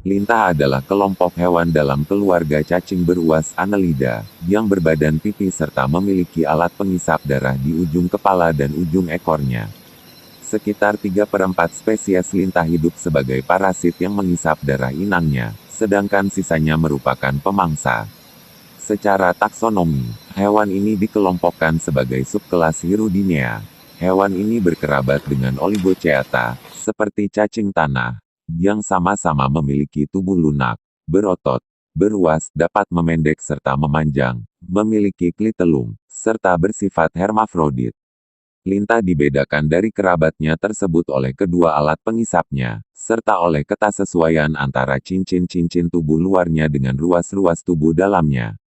Lintah adalah kelompok hewan dalam keluarga cacing beruas Annelida, yang berbadan pipih serta memiliki alat pengisap darah di ujung kepala dan ujung ekornya. Sekitar 3/4 spesies lintah hidup sebagai parasit yang mengisap darah inangnya, sedangkan sisanya merupakan pemangsa. Secara taksonomi, hewan ini dikelompokkan sebagai subkelas Hirudinea. Hewan ini berkerabat dengan Oligochaeta, seperti cacing tanah, yang sama-sama memiliki tubuh lunak, berotot, beruas, dapat memendek serta memanjang, memiliki klitelum, serta bersifat hermafrodit. Lintah dibedakan dari kerabatnya tersebut oleh kedua alat pengisapnya, serta oleh kesesuaian antara cincin-cincin tubuh luarnya dengan ruas-ruas tubuh dalamnya.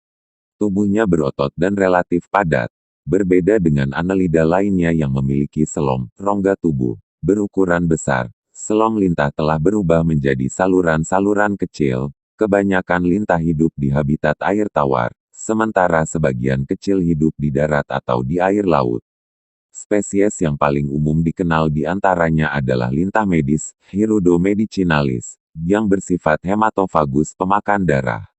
Tubuhnya berotot dan relatif padat. Berbeda dengan Annelida lainnya yang memiliki selong, rongga tubuh, berukuran besar. Selong lintah telah berubah menjadi saluran-saluran kecil. Kebanyakan lintah hidup di habitat air tawar, sementara sebagian kecil hidup di darat atau di air laut. Spesies yang paling umum dikenal di antaranya adalah lintah medis, Hirudo medicinalis, yang bersifat hematofagus pemakan darah.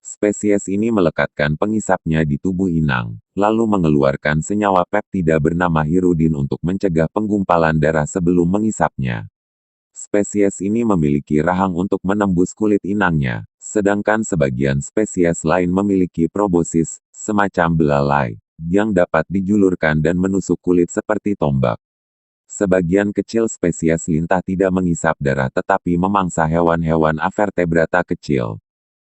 Spesies ini melekatkan pengisapnya di tubuh inang, lalu mengeluarkan senyawa peptida bernama hirudin untuk mencegah penggumpalan darah sebelum mengisapnya. Spesies ini memiliki rahang untuk menembus kulit inangnya, sedangkan sebagian spesies lain memiliki probosis, semacam belalai, yang dapat dijulurkan dan menusuk kulit seperti tombak. Sebagian kecil spesies lintah tidak mengisap darah tetapi memangsa hewan-hewan avertebrata kecil.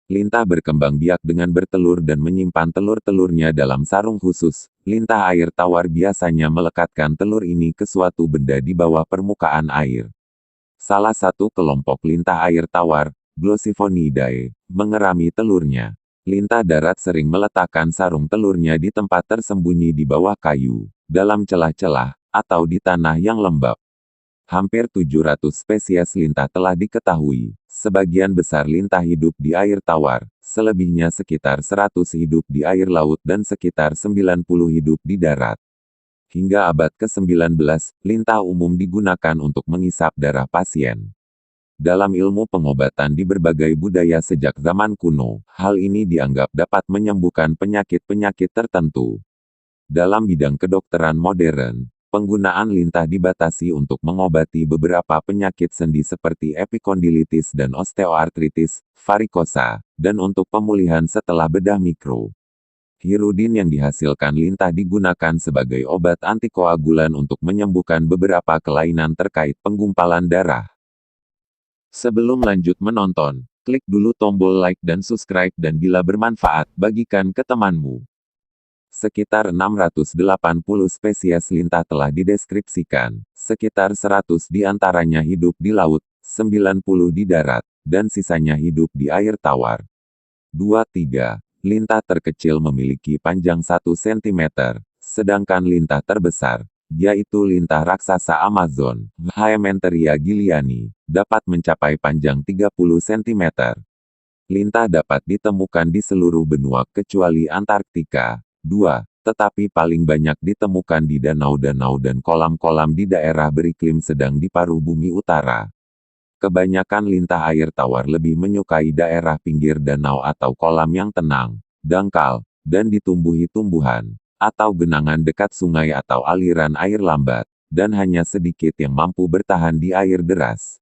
Lintah berkembang biak dengan bertelur dan menyimpan telur-telurnya dalam sarung khusus. Lintah air tawar biasanya melekatkan telur ini ke suatu benda di bawah permukaan air. Salah satu kelompok lintah air tawar, Glossoponidae, mengerami telurnya. Lintah darat sering meletakkan sarung telurnya di tempat tersembunyi di bawah kayu, dalam celah-celah, atau di tanah yang lembab. Hampir 700 spesies lintah telah diketahui. Sebagian besar lintah hidup di air tawar, selebihnya sekitar 100 hidup di air laut dan sekitar 90 hidup di darat. Hingga abad ke-19, lintah umum digunakan untuk mengisap darah pasien. Dalam ilmu pengobatan di berbagai budaya sejak zaman kuno, hal ini dianggap dapat menyembuhkan penyakit-penyakit tertentu. Dalam bidang kedokteran modern, penggunaan lintah dibatasi untuk mengobati beberapa penyakit sendi seperti epikondilitis dan osteoartritis, varikosa, dan untuk pemulihan setelah bedah mikro. Hirudin yang dihasilkan lintah digunakan sebagai obat antikoagulan untuk menyembuhkan beberapa kelainan terkait penggumpalan darah. Sebelum lanjut menonton, klik dulu tombol like dan subscribe dan bila bermanfaat, bagikan ke temanmu. Sekitar 680 spesies lintah telah dideskripsikan, sekitar 100 di antaranya hidup di laut, 90 di darat, dan sisanya hidup di air tawar. 2-3. Lintah terkecil memiliki panjang 1 cm, sedangkan lintah terbesar, yaitu lintah raksasa Amazon, Hyementeria gilliani, dapat mencapai panjang 30 cm. Lintah dapat ditemukan di seluruh benua kecuali Antarktika. 2. Tetapi paling banyak ditemukan di danau-danau dan kolam-kolam di daerah beriklim sedang di paruh bumi utara. Kebanyakan lintah air tawar lebih menyukai daerah pinggir danau atau kolam yang tenang, dangkal, dan ditumbuhi tumbuhan, atau genangan dekat sungai atau aliran air lambat, dan hanya sedikit yang mampu bertahan di air deras.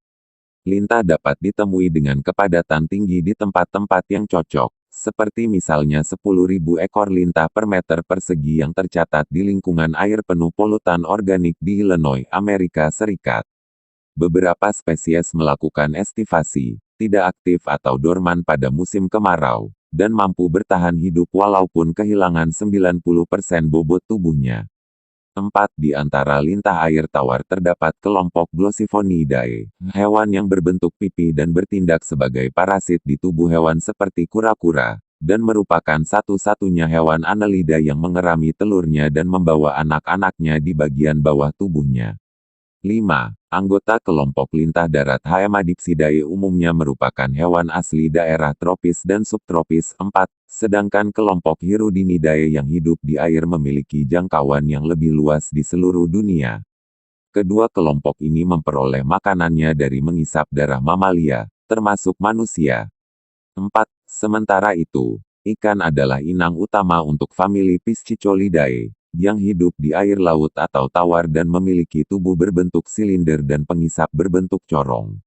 Lintah dapat ditemui dengan kepadatan tinggi di tempat-tempat yang cocok, seperti misalnya 10.000 ekor lintah per meter persegi yang tercatat di lingkungan air penuh polutan organik di Illinois, Amerika Serikat. Beberapa spesies melakukan estivasi, tidak aktif atau dorman pada musim kemarau, dan mampu bertahan hidup walaupun kehilangan 90% bobot tubuhnya. 4 di antara lintah air tawar terdapat kelompok Glossoponidae, hewan yang berbentuk pipih dan bertindak sebagai parasit di tubuh hewan seperti kura-kura, dan merupakan satu-satunya hewan Annelida yang mengerami telurnya dan membawa anak-anaknya di bagian bawah tubuhnya. 5. Anggota kelompok lintah darat Haemadipsidae umumnya merupakan hewan asli daerah tropis dan subtropis. 4. Sedangkan kelompok Hirudinidae yang hidup di air memiliki jangkauan yang lebih luas di seluruh dunia. Kedua kelompok ini memperoleh makanannya dari mengisap darah mamalia, termasuk manusia. 4. Sementara itu, ikan adalah inang utama untuk famili Piscicolidae, yang hidup di air laut atau tawar dan memiliki tubuh berbentuk silinder dan pengisap berbentuk corong.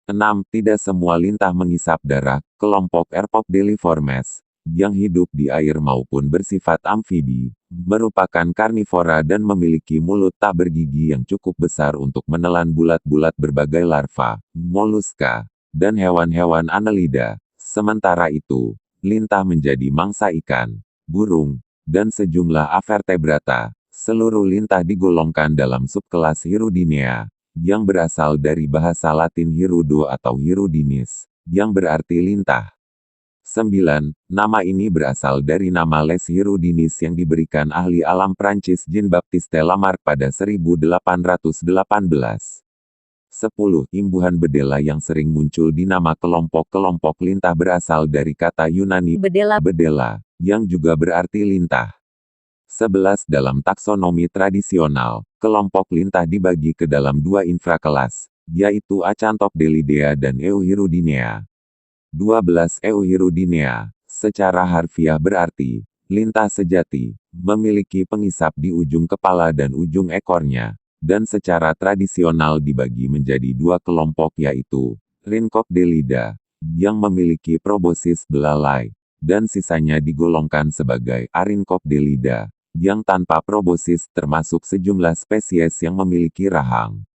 6. Tidak semua lintah mengisap darah, kelompok Erpopdeliformes, yang hidup di air maupun bersifat amfibi, merupakan karnivora dan memiliki mulut tak bergigi yang cukup besar untuk menelan bulat-bulat berbagai larva, moluska, dan hewan-hewan annelida. Sementara itu, lintah menjadi mangsa ikan, burung, dan sejumlah avertebrata. Seluruh lintah digolongkan dalam subkelas Hirudinea, yang berasal dari bahasa Latin hirudo atau hirudinis, yang berarti lintah. 9. Nama ini berasal dari nama les hirudinis yang diberikan ahli alam Prancis Jean-Baptiste Lamarck pada 1818. 10. Imbuhan bedela yang sering muncul di nama kelompok-kelompok lintah berasal dari kata Yunani bedela, yang juga berarti lintah. 11. Dalam taksonomi tradisional, kelompok lintah dibagi ke dalam dua infrakelas, yaitu Acanthopdelidea dan Euhirudinea. 12. Euhirudinea, secara harfiah berarti, lintah sejati, memiliki pengisap di ujung kepala dan ujung ekornya, dan secara tradisional dibagi menjadi dua kelompok yaitu, Rhynchopdelida, yang memiliki proboscis belalai, dan sisanya digolongkan sebagai Arynchopdelida, yang tanpa proboscis termasuk sejumlah spesies yang memiliki rahang.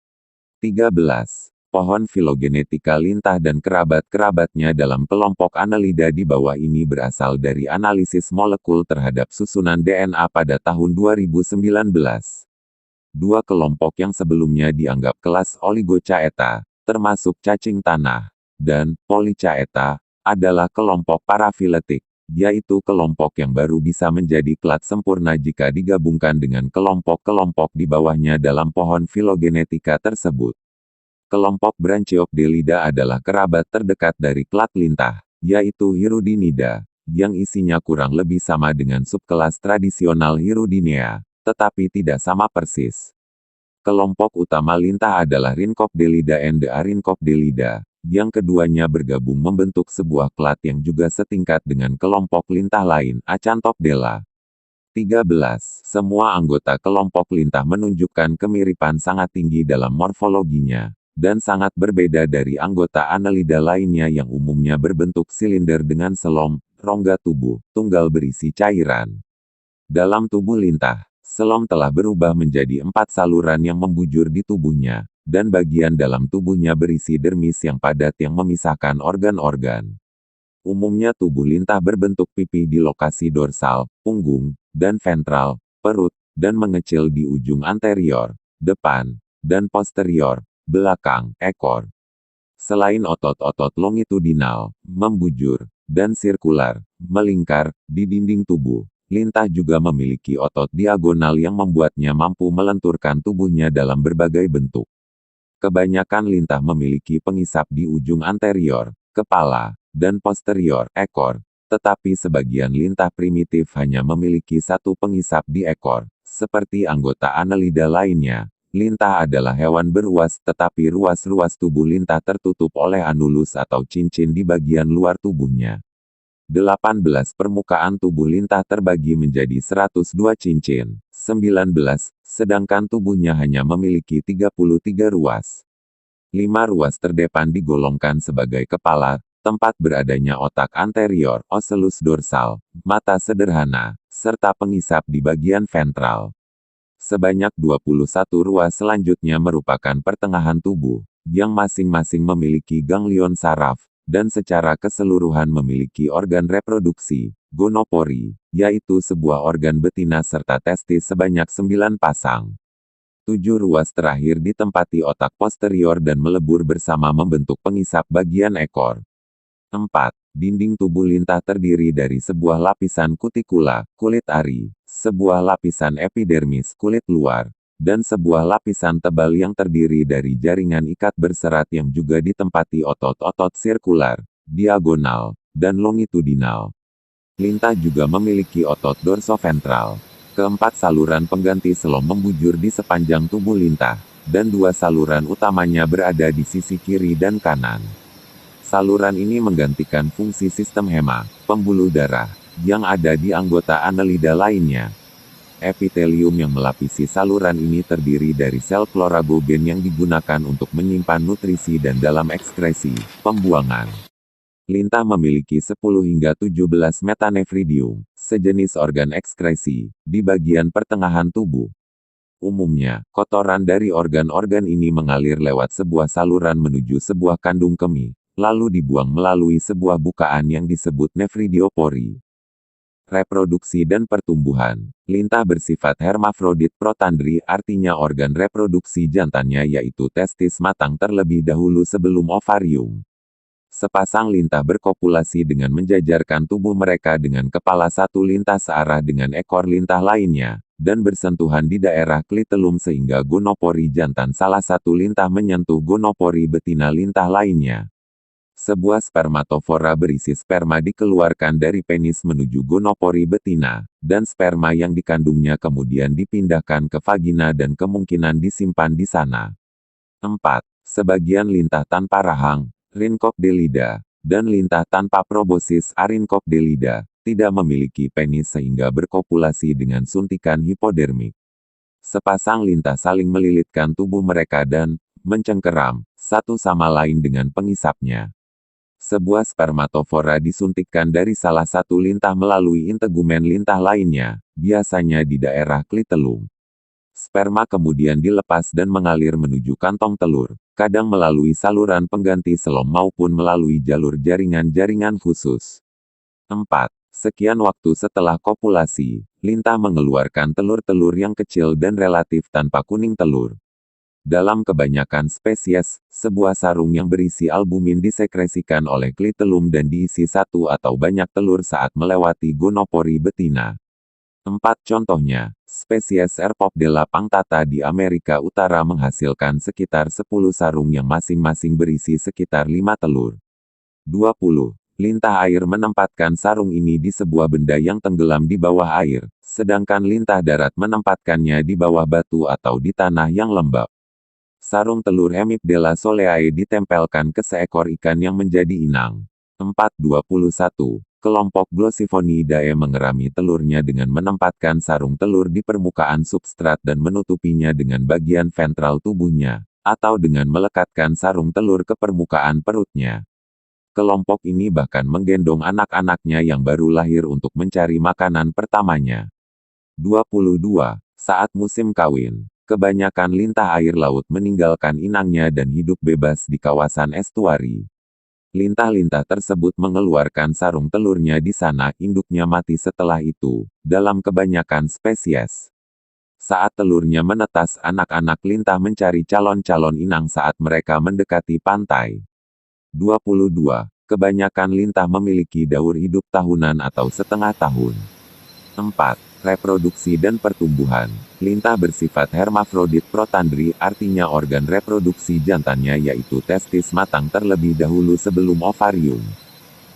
13. Pohon filogenetika lintah dan kerabat-kerabatnya dalam kelompok Annelida di bawah ini berasal dari analisis molekul terhadap susunan DNA pada tahun 2019. Dua kelompok yang sebelumnya dianggap kelas Oligochaeta, termasuk cacing tanah, dan Polychaeta, adalah kelompok parafiletik, yaitu kelompok yang baru bisa menjadi klat sempurna jika digabungkan dengan kelompok-kelompok di bawahnya dalam pohon filogenetika tersebut. Kelompok Branchiopdelida adalah kerabat terdekat dari klat lintah, yaitu Hirudinida, yang isinya kurang lebih sama dengan subkelas tradisional Hirudinea, tetapi tidak sama persis. Kelompok utama lintah adalah Rhynchopdelida and Arynchopdelida, yang keduanya bergabung membentuk sebuah klat yang juga setingkat dengan kelompok lintah lain, Acanthopdela. 13. Semua anggota kelompok lintah menunjukkan kemiripan sangat tinggi dalam morfologinya, dan sangat berbeda dari anggota Annelida lainnya yang umumnya berbentuk silinder dengan selom, rongga tubuh, tunggal berisi cairan. Dalam tubuh lintah, selom telah berubah menjadi 4 saluran yang membujur di tubuhnya, dan bagian dalam tubuhnya berisi dermis yang padat yang memisahkan organ-organ. Umumnya tubuh lintah berbentuk pipi di lokasi dorsal, punggung, dan ventral, perut, dan mengecil di ujung anterior, depan, dan posterior, belakang, ekor. Selain otot-otot longitudinal, membujur, dan sirkular, melingkar, di dinding tubuh, lintah juga memiliki otot diagonal yang membuatnya mampu melenturkan tubuhnya dalam berbagai bentuk. Kebanyakan lintah memiliki pengisap di ujung anterior, kepala, dan posterior, ekor, tetapi sebagian lintah primitif hanya memiliki satu pengisap di ekor, seperti anggota Annelida lainnya. Lintah adalah hewan beruas tetapi ruas-ruas tubuh lintah tertutup oleh anulus atau cincin di bagian luar tubuhnya. 18. Permukaan tubuh lintah terbagi menjadi 102 cincin, 19, sedangkan tubuhnya hanya memiliki 33 ruas. 5 ruas terdepan digolongkan sebagai kepala, tempat beradanya otak anterior, ocellus dorsal, mata sederhana, serta pengisap di bagian ventral. Sebanyak 21 ruas selanjutnya merupakan pertengahan tubuh, yang masing-masing memiliki ganglion saraf, dan secara keseluruhan memiliki organ reproduksi, gonopori, yaitu sebuah organ betina serta testis sebanyak 9 pasang. 7 ruas terakhir ditempati otak posterior dan melebur bersama membentuk pengisap bagian ekor. 4. Dinding tubuh lintah terdiri dari sebuah lapisan kutikula, kulit ari, sebuah lapisan epidermis, kulit luar, dan sebuah lapisan tebal yang terdiri dari jaringan ikat berserat yang juga ditempati otot-otot sirkular, diagonal, dan longitudinal. Lintah juga memiliki otot dorsoventral. Keempat saluran pengganti selom membujur di sepanjang tubuh lintah, dan 2 saluran utamanya berada di sisi kiri dan kanan. Saluran ini menggantikan fungsi sistem hema, pembuluh darah, yang ada di anggota annelida lainnya. Epitelium yang melapisi saluran ini terdiri dari sel kloragogen yang digunakan untuk menyimpan nutrisi dan dalam ekskresi, pembuangan. Lintah memiliki 10 hingga 17 metanefridium, sejenis organ ekskresi, di bagian pertengahan tubuh. Umumnya, kotoran dari organ-organ ini mengalir lewat sebuah saluran menuju sebuah kandung kemih, lalu dibuang melalui sebuah bukaan yang disebut nefridiopori. Reproduksi dan pertumbuhan. Lintah bersifat hermafrodit protandri, artinya organ reproduksi jantannya yaitu testis matang terlebih dahulu sebelum ovarium. Sepasang lintah berkopulasi dengan menjajarkan tubuh mereka dengan kepala satu lintah searah dengan ekor lintah lainnya, dan bersentuhan di daerah klitelum sehingga gonopori jantan salah satu lintah menyentuh gonopori betina lintah lainnya. Sebuah spermatofora berisi sperma dikeluarkan dari penis menuju gonopori betina, dan sperma yang dikandungnya kemudian dipindahkan ke vagina dan kemungkinan disimpan di sana. 4. Sebagian lintah tanpa rahang, Rhynchopdelida, dan lintah tanpa probosis Arynchopdelida, tidak memiliki penis sehingga berkopulasi dengan suntikan hipodermik. Sepasang lintah saling melilitkan tubuh mereka dan mencengkeram satu sama lain dengan pengisapnya. Sebuah spermatofora disuntikkan dari salah satu lintah melalui integumen lintah lainnya, biasanya di daerah klitelum. Sperma kemudian dilepas dan mengalir menuju kantong telur, kadang melalui saluran pengganti selom maupun melalui jalur jaringan-jaringan khusus. 4. Sekian waktu setelah kopulasi, lintah mengeluarkan telur-telur yang kecil dan relatif tanpa kuning telur. Dalam kebanyakan spesies, sebuah sarung yang berisi albumin disekresikan oleh klitelum dan diisi satu atau banyak telur saat melewati gonopori betina. 4 contohnya, spesies Rhopopdela punctata di Amerika Utara menghasilkan sekitar 10 sarung yang masing-masing berisi sekitar 5 telur. 20. Lintah air menempatkan sarung ini di sebuah benda yang tenggelam di bawah air, sedangkan lintah darat menempatkannya di bawah batu atau di tanah yang lembab. Sarung telur Hemipdela soleae ditempelkan ke seekor ikan yang menjadi inang. 4.21. Kelompok Glossifonidae mengerami telurnya dengan menempatkan sarung telur di permukaan substrat dan menutupinya dengan bagian ventral tubuhnya, atau dengan melekatkan sarung telur ke permukaan perutnya. Kelompok ini bahkan menggendong anak-anaknya yang baru lahir untuk mencari makanan pertamanya. 22. Saat musim kawin, kebanyakan lintah air laut meninggalkan inangnya dan hidup bebas di kawasan estuari. Lintah-lintah tersebut mengeluarkan sarung telurnya di sana, induknya mati setelah itu, dalam kebanyakan spesies. Saat telurnya menetas, anak-anak lintah mencari calon-calon inang saat mereka mendekati pantai. 22. Kebanyakan lintah memiliki daur hidup tahunan atau setengah tahun. 4. Reproduksi dan pertumbuhan. Lintah bersifat hermafrodit protandri, artinya organ reproduksi jantannya yaitu testis matang terlebih dahulu sebelum ovarium.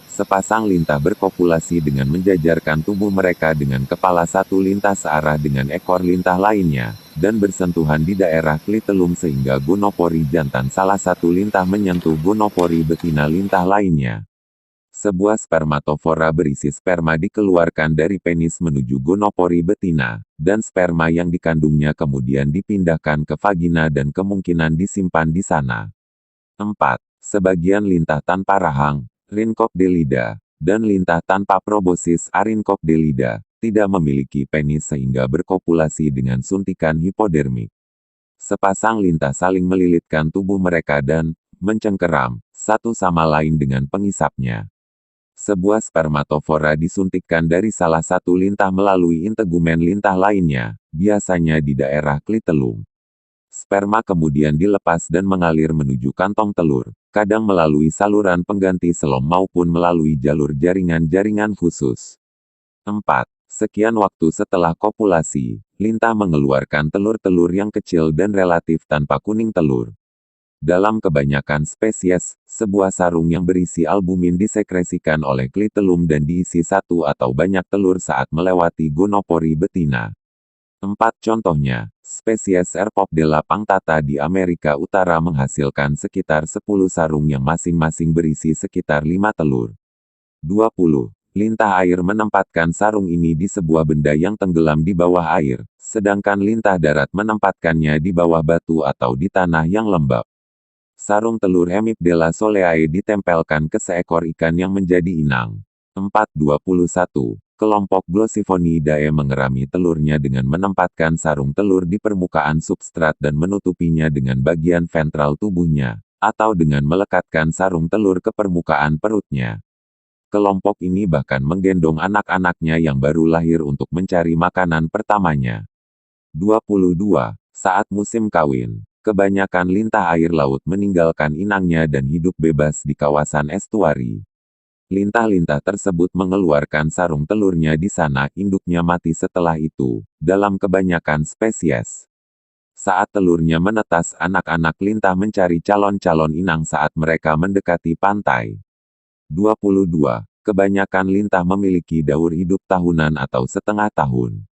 Sepasang lintah berkopulasi dengan menjajarkan tubuh mereka dengan kepala satu lintah searah dengan ekor lintah lainnya, dan bersentuhan di daerah klitelum sehingga gonopori jantan salah satu lintah menyentuh gonopori betina lintah lainnya. Sebuah spermatofora berisi sperma dikeluarkan dari penis menuju gonopori betina, dan sperma yang dikandungnya kemudian dipindahkan ke vagina dan kemungkinan disimpan di sana. 4. Sebagian lintah tanpa rahang, Rhynchopdelida, dan lintah tanpa probosis Arynchopdelida, tidak memiliki penis sehingga berkopulasi dengan suntikan hipodermik. Sepasang lintah saling melilitkan tubuh mereka dan mencengkeram satu sama lain dengan pengisapnya. Sebuah spermatofora disuntikkan dari salah satu lintah melalui integumen lintah lainnya, biasanya di daerah klitelum. Sperma kemudian dilepas dan mengalir menuju kantong telur, kadang melalui saluran pengganti selom maupun melalui jalur jaringan-jaringan khusus. 4. Sekian waktu setelah kopulasi, lintah mengeluarkan telur-telur yang kecil dan relatif tanpa kuning telur. Dalam kebanyakan spesies, sebuah sarung yang berisi albumin disekresikan oleh klitelum dan diisi satu atau banyak telur saat melewati gonopori betina. 4 contohnya, spesies Rhopopdela punctata di Amerika Utara menghasilkan sekitar 10 sarung yang masing-masing berisi sekitar 5 telur. 20. Lintah air menempatkan sarung ini di sebuah benda yang tenggelam di bawah air, sedangkan lintah darat menempatkannya di bawah batu atau di tanah yang lembab. Sarung telur Hemipdela soleae ditempelkan ke seekor ikan yang menjadi inang. 421. Kelompok Glossifonidae mengerami telurnya dengan menempatkan sarung telur di permukaan substrat dan menutupinya dengan bagian ventral tubuhnya, atau dengan melekatkan sarung telur ke permukaan perutnya. Kelompok ini bahkan menggendong anak-anaknya yang baru lahir untuk mencari makanan pertamanya. 22. Saat musim kawin, kebanyakan lintah air laut meninggalkan inangnya dan hidup bebas di kawasan estuari. Lintah-lintah tersebut mengeluarkan sarung telurnya di sana, induknya mati setelah itu, dalam kebanyakan spesies. Saat telurnya menetas, anak-anak lintah mencari calon-calon inang saat mereka mendekati pantai. 22. Kebanyakan lintah memiliki daur hidup tahunan atau setengah tahun.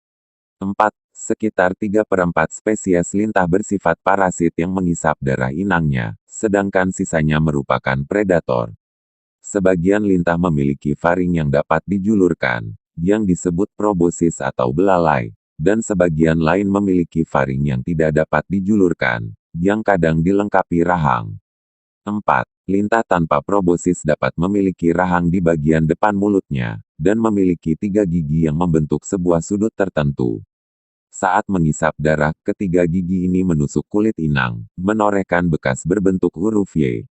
4. Sekitar 3/4 spesies lintah bersifat parasit yang menghisap darah inangnya, sedangkan sisanya merupakan predator. Sebagian lintah memiliki faring yang dapat dijulurkan, yang disebut proboscis atau belalai, dan sebagian lain memiliki faring yang tidak dapat dijulurkan, yang kadang dilengkapi rahang. 4. Lintah tanpa proboscis dapat memiliki rahang di bagian depan mulutnya, dan memiliki 3 gigi yang membentuk sebuah sudut tertentu. Saat menghisap darah, ketiga gigi ini menusuk kulit inang, menorehkan bekas berbentuk huruf Y.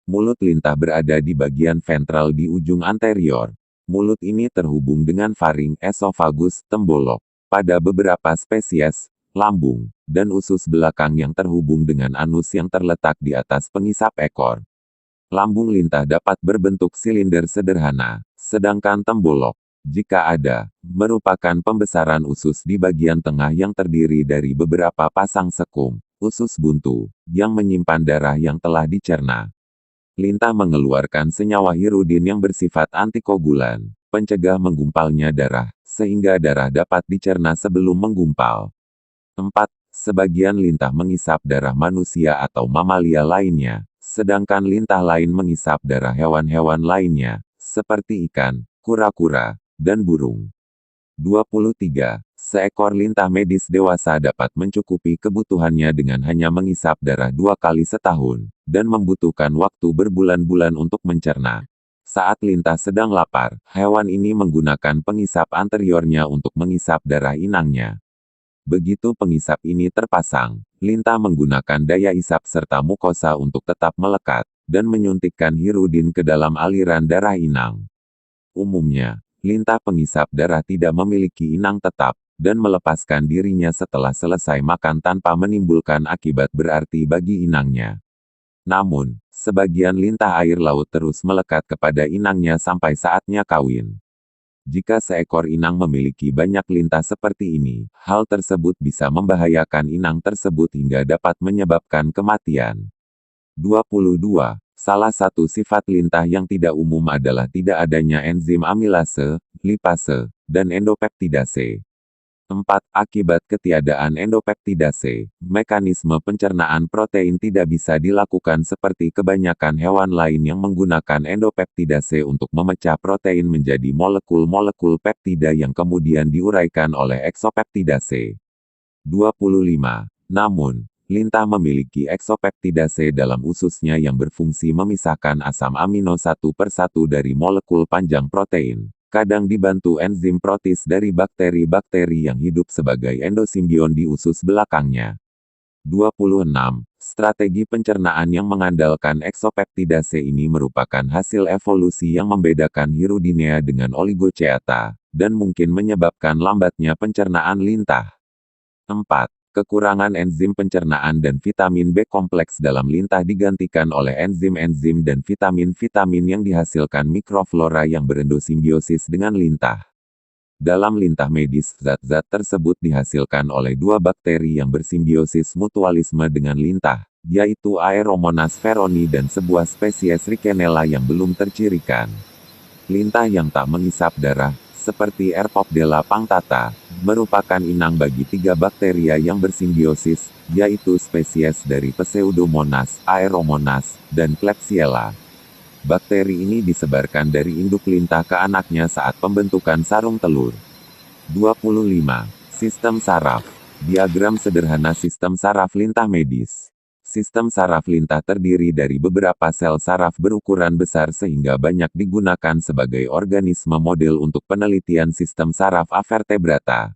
Mulut lintah berada di bagian ventral di ujung anterior. Mulut ini terhubung dengan faring, esofagus, tembolok. Pada beberapa spesies, lambung, dan usus belakang yang terhubung dengan anus yang terletak di atas pengisap ekor. Lambung lintah dapat berbentuk silinder sederhana, sedangkan tembolok, jika ada, merupakan pembesaran usus di bagian tengah yang terdiri dari beberapa pasang sekum, usus buntu, yang menyimpan darah yang telah dicerna. Lintah mengeluarkan senyawa hirudin yang bersifat antikoagulan, pencegah menggumpalnya darah, sehingga darah dapat dicerna sebelum menggumpal. 4. Sebagian lintah menghisap darah manusia atau mamalia lainnya, sedangkan lintah lain menghisap darah hewan-hewan lainnya, seperti ikan, kura-kura, dan burung. 23. Seekor lintah medis dewasa dapat mencukupi kebutuhannya dengan hanya menghisap darah 2 kali setahun, dan membutuhkan waktu berbulan-bulan untuk mencerna. Saat lintah sedang lapar, hewan ini menggunakan pengisap anteriornya untuk mengisap darah inangnya. Begitu pengisap ini terpasang, lintah menggunakan daya isap serta mukosa untuk tetap melekat, dan menyuntikkan hirudin ke dalam aliran darah inang. Umumnya, lintah pengisap darah tidak memiliki inang tetap, dan melepaskan dirinya setelah selesai makan tanpa menimbulkan akibat berarti bagi inangnya. Namun, sebagian lintah air laut terus melekat kepada inangnya sampai saatnya kawin. Jika seekor inang memiliki banyak lintah seperti ini, hal tersebut bisa membahayakan inang tersebut hingga dapat menyebabkan kematian. 22. Salah satu sifat lintah yang tidak umum adalah tidak adanya enzim amilase, lipase, dan endopeptidase. 4. Akibat ketiadaan endopeptidase, mekanisme pencernaan protein tidak bisa dilakukan seperti kebanyakan hewan lain yang menggunakan endopeptidase untuk memecah protein menjadi molekul-molekul peptida yang kemudian diuraikan oleh eksopeptidase. 25. Namun, lintah memiliki eksopeptidase dalam ususnya yang berfungsi memisahkan asam amino satu persatu dari molekul panjang protein. Kadang dibantu enzim protis dari bakteri-bakteri yang hidup sebagai endosimbion di usus belakangnya. 26. Strategi pencernaan yang mengandalkan eksopeptidase ini merupakan hasil evolusi yang membedakan hirudinea dengan oligochaeta, dan mungkin menyebabkan lambatnya pencernaan lintah. 4. Kekurangan enzim pencernaan dan vitamin B kompleks dalam lintah digantikan oleh enzim-enzim dan vitamin-vitamin yang dihasilkan mikroflora yang berendosimbiosis dengan lintah. Dalam lintah medis, zat-zat tersebut dihasilkan oleh 2 bakteri yang bersimbiosis mutualisme dengan lintah, yaitu Aeromonas ferroni dan sebuah spesies Rickenella yang belum tercirikan. Lintah yang tak menghisap darah, seperti Rhopdella punctata, merupakan inang bagi 3 bakteria yang bersimbiosis, yaitu spesies dari Pseudomonas, Aeromonas, dan Klebsiella. Bakteri ini disebarkan dari induk lintah ke anaknya saat pembentukan sarung telur. 25. Sistem saraf. Diagram sederhana sistem saraf lintah medis. Sistem saraf lintah terdiri dari beberapa sel saraf berukuran besar sehingga banyak digunakan sebagai organisme model untuk penelitian sistem saraf avertebrata.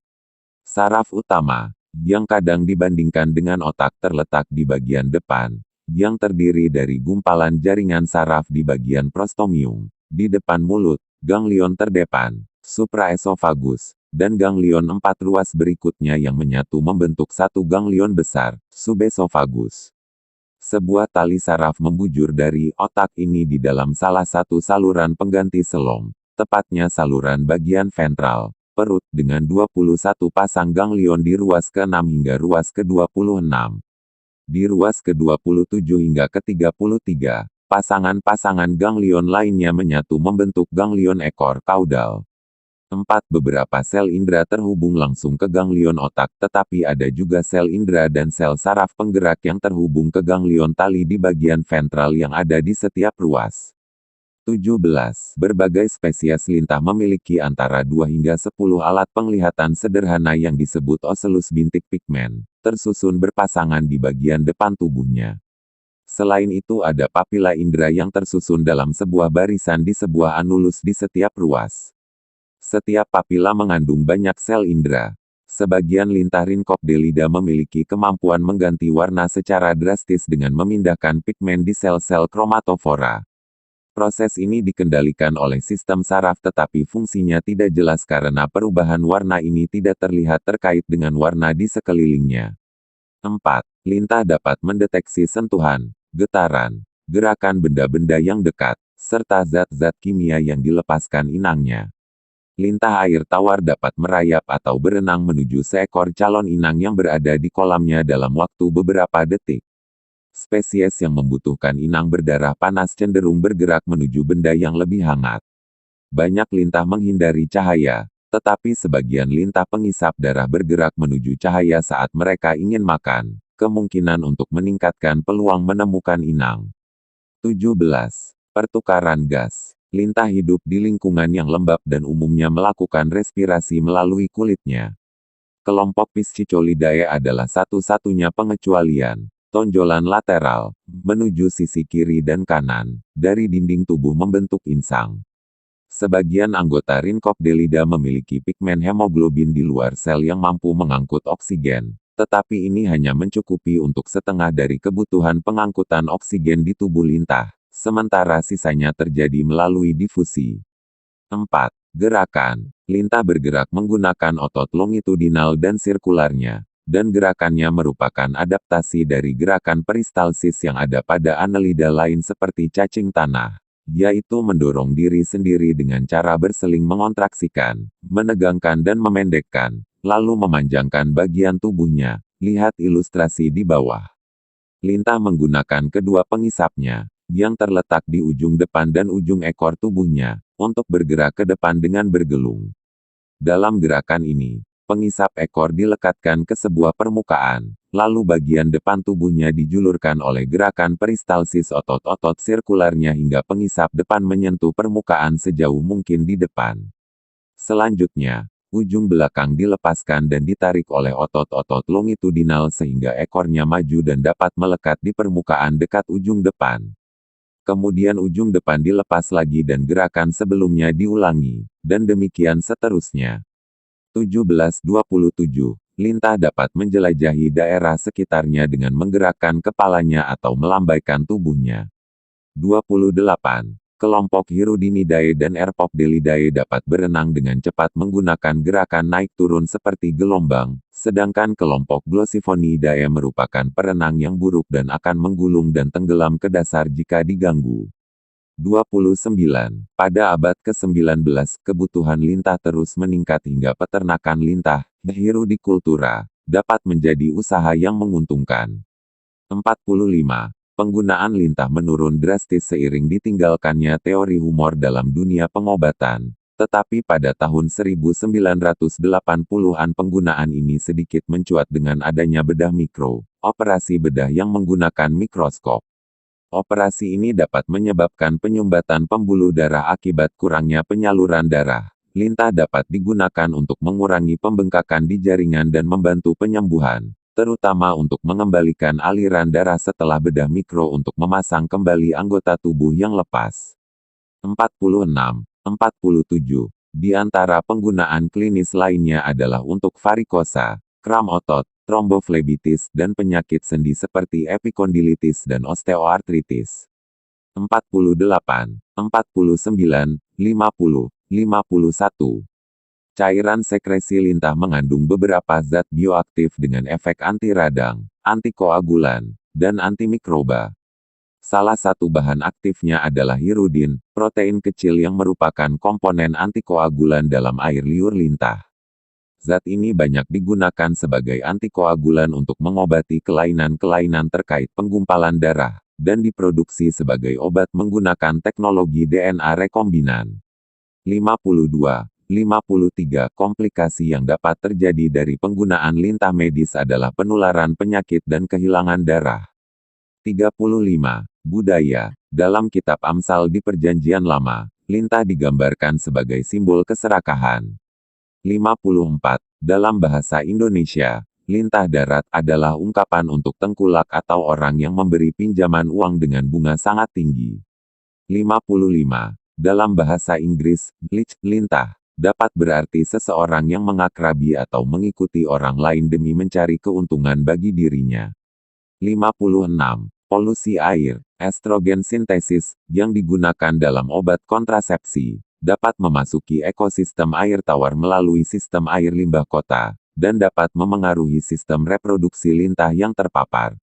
Saraf utama, yang kadang dibandingkan dengan otak, terletak di bagian depan, yang terdiri dari gumpalan jaringan saraf di bagian prostomium, di depan mulut, ganglion terdepan, supraesofagus, dan ganglion 4 ruas berikutnya yang menyatu membentuk satu ganglion besar, subesofagus. Sebuah tali saraf membujur dari otak ini di dalam salah satu saluran pengganti selom, tepatnya saluran bagian ventral, perut, dengan 21 pasang ganglion di ruas ke-6 hingga ruas ke-26. Di ruas ke-27 hingga ke-33, pasangan-pasangan ganglion lainnya menyatu membentuk ganglion ekor kaudal. 4. Beberapa sel indera terhubung langsung ke ganglion otak, tetapi ada juga sel indera dan sel saraf penggerak yang terhubung ke ganglion tali di bagian ventral yang ada di setiap ruas. 17. Berbagai spesies lintah memiliki antara 2 hingga 10 alat penglihatan sederhana yang disebut oselus bintik pigmen, tersusun berpasangan di bagian depan tubuhnya. Selain itu ada papila indera yang tersusun dalam sebuah barisan di sebuah anulus di setiap ruas. Setiap papila mengandung banyak sel indera. Sebagian lintah Rhincophdelida memiliki kemampuan mengganti warna secara drastis dengan memindahkan pigmen di sel-sel kromatofora. Proses ini dikendalikan oleh sistem saraf tetapi fungsinya tidak jelas karena perubahan warna ini tidak terlihat terkait dengan warna di sekelilingnya. 4. Lintah dapat mendeteksi sentuhan, getaran, gerakan benda-benda yang dekat, serta zat-zat kimia yang dilepaskan inangnya. Lintah air tawar dapat merayap atau berenang menuju seekor calon inang yang berada di kolamnya dalam waktu beberapa detik. Spesies yang membutuhkan inang berdarah panas cenderung bergerak menuju benda yang lebih hangat. Banyak lintah menghindari cahaya, tetapi sebagian lintah pengisap darah bergerak menuju cahaya saat mereka ingin makan, kemungkinan untuk meningkatkan peluang menemukan inang. 17. Pertukaran gas. Lintah hidup di lingkungan yang lembab dan umumnya melakukan respirasi melalui kulitnya. Kelompok Piscicolidae adalah satu-satunya pengecualian. Tonjolan lateral, menuju sisi kiri dan kanan, dari dinding tubuh membentuk insang. Sebagian anggota Rhincophdelida memiliki pigmen hemoglobin di luar sel yang mampu mengangkut oksigen, tetapi ini hanya mencukupi untuk setengah dari kebutuhan pengangkutan oksigen di tubuh lintah, sementara sisanya terjadi melalui difusi. 4. Gerakan. Lintah bergerak menggunakan otot longitudinal dan sirkularnya, dan gerakannya merupakan adaptasi dari gerakan peristalsis yang ada pada annelida lain seperti cacing tanah, yaitu mendorong diri sendiri dengan cara berseling mengontraksikan, menegangkan dan memendekkan, lalu memanjangkan bagian tubuhnya. Lihat ilustrasi di bawah. Lintah menggunakan kedua pengisapnya, yang terletak di ujung depan dan ujung ekor tubuhnya, untuk bergerak ke depan dengan bergelung. Dalam gerakan ini, pengisap ekor dilekatkan ke sebuah permukaan, lalu bagian depan tubuhnya dijulurkan oleh gerakan peristalsis otot-otot sirkularnya hingga pengisap depan menyentuh permukaan sejauh mungkin di depan. Selanjutnya, ujung belakang dilepaskan dan ditarik oleh otot-otot longitudinal sehingga ekornya maju dan dapat melekat di permukaan dekat ujung depan. Kemudian ujung depan dilepas lagi dan gerakan sebelumnya diulangi, dan demikian seterusnya. 17-27. Lintah dapat menjelajahi daerah sekitarnya dengan menggerakkan kepalanya atau melambaikan tubuhnya. 28. Kelompok Hirudinidae dan Rhopdelidae dapat berenang dengan cepat menggunakan gerakan naik turun seperti gelombang, sedangkan kelompok Glossoponidae merupakan perenang yang buruk dan akan menggulung dan tenggelam ke dasar jika diganggu. 29. Pada abad ke-19, kebutuhan lintah terus meningkat hingga peternakan lintah, Hirudikultura, dapat menjadi usaha yang menguntungkan. 45. Penggunaan lintah menurun drastis seiring ditinggalkannya teori humor dalam dunia pengobatan, Tetapi pada tahun 1980-an penggunaan ini sedikit mencuat dengan adanya bedah mikro, operasi bedah yang menggunakan mikroskop. Operasi ini dapat menyebabkan penyumbatan pembuluh darah akibat kurangnya penyaluran darah. Lintah dapat digunakan untuk mengurangi pembengkakan di jaringan dan membantu penyembuhan, terutama untuk mengembalikan aliran darah setelah bedah mikro untuk memasang kembali anggota tubuh yang lepas. 46. 47. Di antara penggunaan klinis lainnya adalah untuk varikosa, kram otot, tromboflebitis, dan penyakit sendi seperti epikondilitis dan osteoartritis. 48, 49, 50, 51. Cairan sekresi lintah mengandung beberapa zat bioaktif dengan efek anti radang, antikoagulan, dan antimikroba. Salah satu bahan aktifnya adalah hirudin, protein kecil yang merupakan komponen antikoagulan dalam air liur lintah. Zat ini banyak digunakan sebagai antikoagulan untuk mengobati kelainan-kelainan terkait penggumpalan darah, dan diproduksi sebagai obat menggunakan teknologi DNA rekombinan. 52. 53. Komplikasi yang dapat terjadi dari penggunaan lintah medis adalah penularan penyakit dan kehilangan darah. 35. Budaya. Dalam kitab Amsal di Perjanjian Lama, lintah digambarkan sebagai simbol keserakahan. 54. Dalam bahasa Indonesia, lintah darat adalah ungkapan untuk tengkulak atau orang yang memberi pinjaman uang dengan bunga sangat tinggi. 55. Dalam bahasa Inggris, lintah dapat berarti seseorang yang mengakrabi atau mengikuti orang lain demi mencari keuntungan bagi dirinya. 56. Polusi air, estrogen sintesis, yang digunakan dalam obat kontrasepsi, dapat memasuki ekosistem air tawar melalui sistem air limbah kota, dan dapat memengaruhi sistem reproduksi lintah yang terpapar.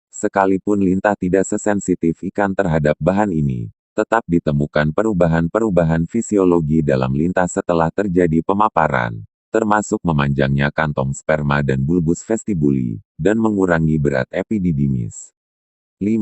Sekalipun lintah tidak sesensitif ikan terhadap bahan ini, tetap ditemukan perubahan-perubahan fisiologi dalam lintah setelah terjadi pemaparan, termasuk memanjangnya kantong sperma dan bulbus vestibuli, dan mengurangi berat epididymis. 5.